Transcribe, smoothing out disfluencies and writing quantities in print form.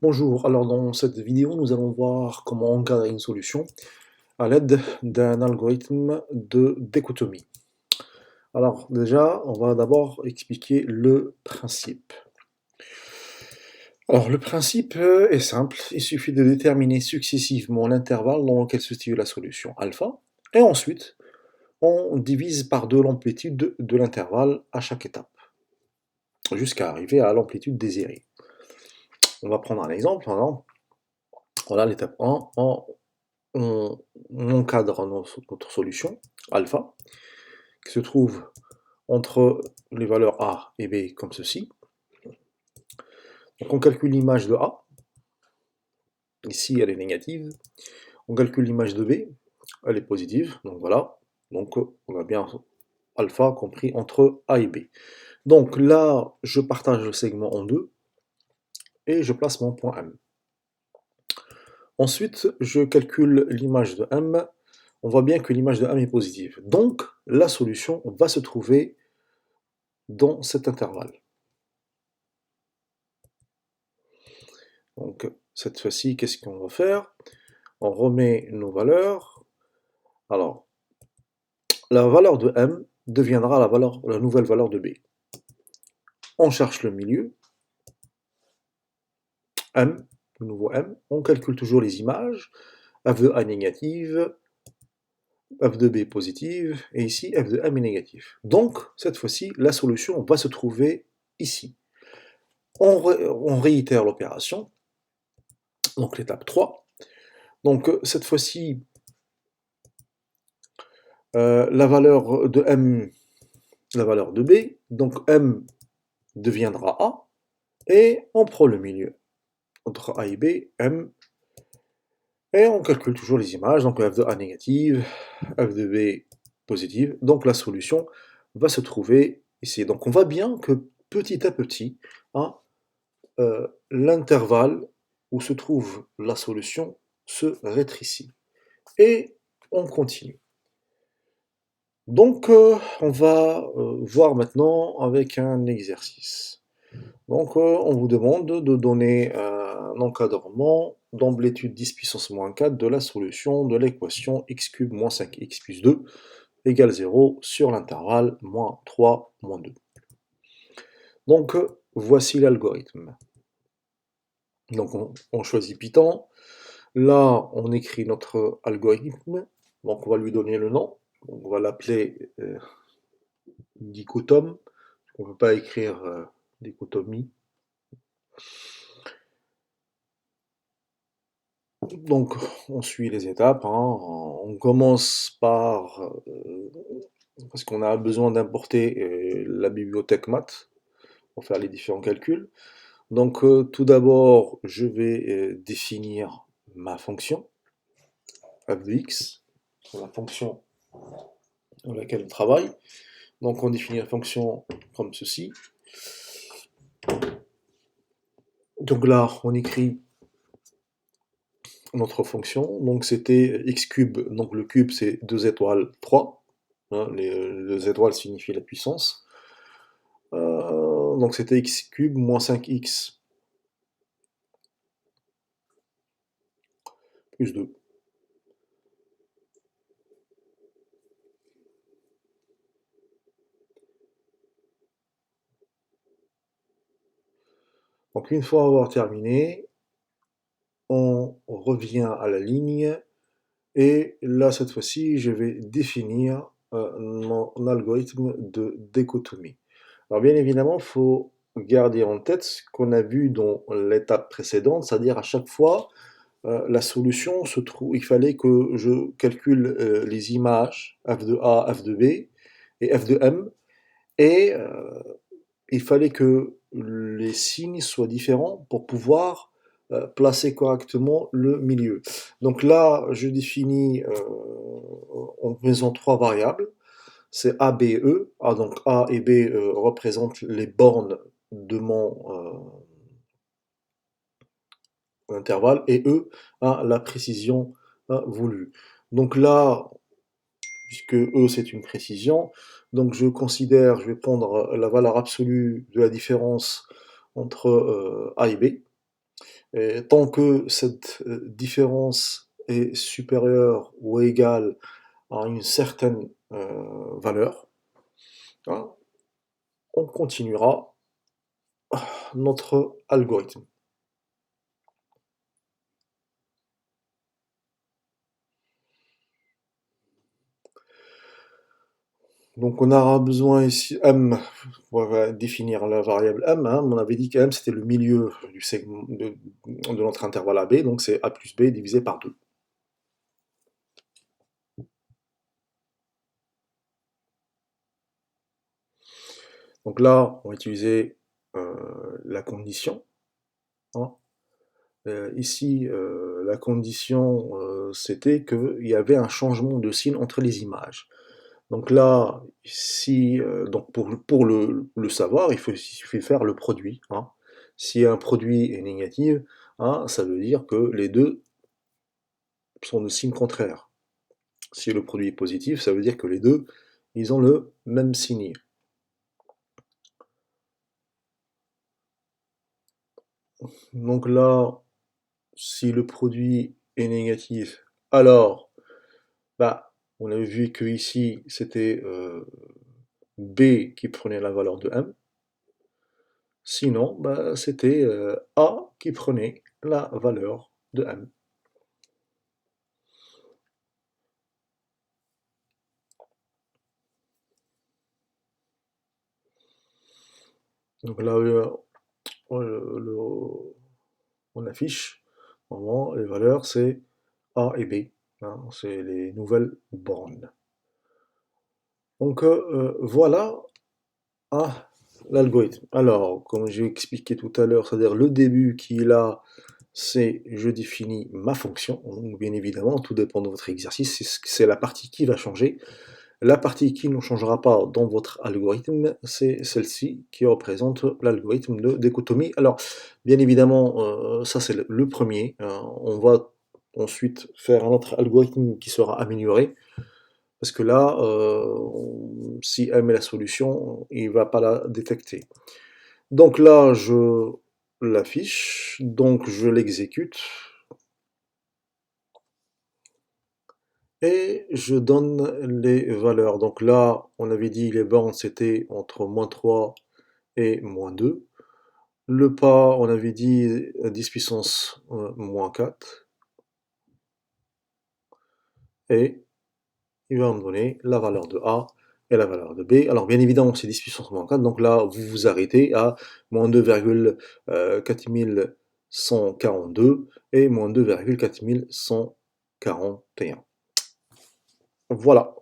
Bonjour, alors dans cette vidéo, nous allons voir comment encadrer une solution à l'aide d'un algorithme de dichotomie. Alors déjà, on va d'abord expliquer le principe. Alors le principe est simple, il suffit de déterminer successivement l'intervalle dans lequel se situe la solution alpha, et ensuite on divise par 2 l'amplitude de l'intervalle à chaque étape, jusqu'à arriver à l'amplitude désirée. On va prendre un exemple, alors, voilà l'étape 1, on encadre notre solution, alpha, qui se trouve entre les valeurs A et B comme ceci. Donc on calcule l'image de A, ici elle est négative. On calcule l'image de B, elle est positive, donc voilà. Donc on a bien alpha compris entre A et B. Donc là, je partage le segment en deux, et je place mon point M. Ensuite, je calcule l'image de M. On voit bien que l'image de M est positive. Donc, la solution va se trouver dans cet intervalle. Donc, cette fois-ci, qu'est-ce qu'on va faire? On remet nos valeurs. Alors, la valeur de M deviendra la nouvelle valeur de B. On cherche le milieu. M, le nouveau M. On calcule toujours les images. F de A négative, F de B positive, et ici F de M est négatif. Donc, cette fois-ci, la solution va se trouver ici. On réitère l'opération, donc l'étape 3. Donc, cette fois-ci, la valeur de M, la valeur de B, donc M deviendra A, et on prend le milieu entre A et B, M, et on calcule toujours les images, donc F de A négative, F de B positive, donc la solution va se trouver ici. Donc on voit bien que petit à petit, hein, l'intervalle où se trouve la solution se rétrécit. Et on continue. Donc on va voir maintenant avec un exercice. Donc on vous demande de donner un encadrement d'amplitude 10 puissance moins 4 de la solution de l'équation x cube moins 5x plus 2 égale 0 sur l'intervalle moins 3 moins 2. Donc voici l'algorithme. Donc on choisit Python. Là on écrit notre algorithme. Donc on va lui donner le nom. Donc, on va l'appeler dichotome. On ne peut pas écrire dichotomie. Donc, on suit les étapes, hein. On commence par, parce qu'on a besoin d'importer la bibliothèque math pour faire les différents calculs. Donc, tout d'abord, je vais définir ma fonction, f de x, la fonction dans laquelle on travaille. Donc, on définit la fonction comme ceci. Donc là, on écrit notre fonction, donc c'était x cube, donc le cube c'est 2 étoiles 3, hein, les 2 étoiles signifient la puissance, donc c'était x cube moins 5x plus 2. Donc une fois avoir terminé, on revient à la ligne, et là cette fois-ci je vais définir mon algorithme de dichotomie. Alors bien évidemment, il faut garder en tête ce qu'on a vu dans l'étape précédente, c'est-à-dire à chaque fois, la solution se trouve, il fallait que je calcule les images f de A, f de B et f de M, et il fallait que les signes soient différents pour pouvoir placer correctement le milieu. Donc là, je définis en faisant 3 variables. C'est A, B, E. Ah, donc A et B représentent les bornes de mon intervalle, et E, la précision voulue. Donc là, puisque E c'est une précision, donc je considère, je vais prendre la valeur absolue de la différence entre A et B. Et tant que cette différence est supérieure ou égale à une certaine valeur, hein, on continuera notre algorithme. Donc on aura besoin ici m pour définir la variable m, hein. On avait dit que m c'était le milieu du segment de notre intervalle AB, donc c'est a plus b divisé par 2. Donc là, on va utiliser la condition, hein. Ici, la condition, c'était qu'il y avait un changement de signe entre les images. Donc là, si, donc pour le savoir, il suffit de faire le produit, hein. Si un produit est négatif, hein, ça veut dire que les deux sont de signe contraire. Si le produit est positif, ça veut dire que les deux, ils ont le même signe. Donc là, si le produit est négatif, alors, bah, on avait vu que ici c'était B qui prenait la valeur de M. Sinon, bah, c'était A qui prenait la valeur de M. Donc là, on affiche vraiment les valeurs, c'est A et B, hein, c'est les nouvelles bornes. Donc voilà, hein, l'algorithme. Alors, comme j'ai expliqué tout à l'heure, c'est-à-dire le début qui est là, c'est je définis ma fonction. Donc, bien évidemment, tout dépend de votre exercice, c'est la partie qui va changer. La partie qui ne changera pas dans votre algorithme, c'est celle-ci qui représente l'algorithme de dichotomie. Alors, bien évidemment, ça c'est le premier. On va ensuite faire un autre algorithme qui sera amélioré, parce que là, si M est la solution, il ne va pas la détecter. Donc là, je l'affiche, donc je l'exécute, et je donne les valeurs. Donc là, on avait dit les bornes, c'était entre -3 et -2. Le pas, on avait dit 10 puissance -4. Et il va me donner la valeur de A et la valeur de B. Alors bien évidemment, c'est 10 puissance -4, donc là, vous vous arrêtez à -2,4142 et -2,4141. Voilà.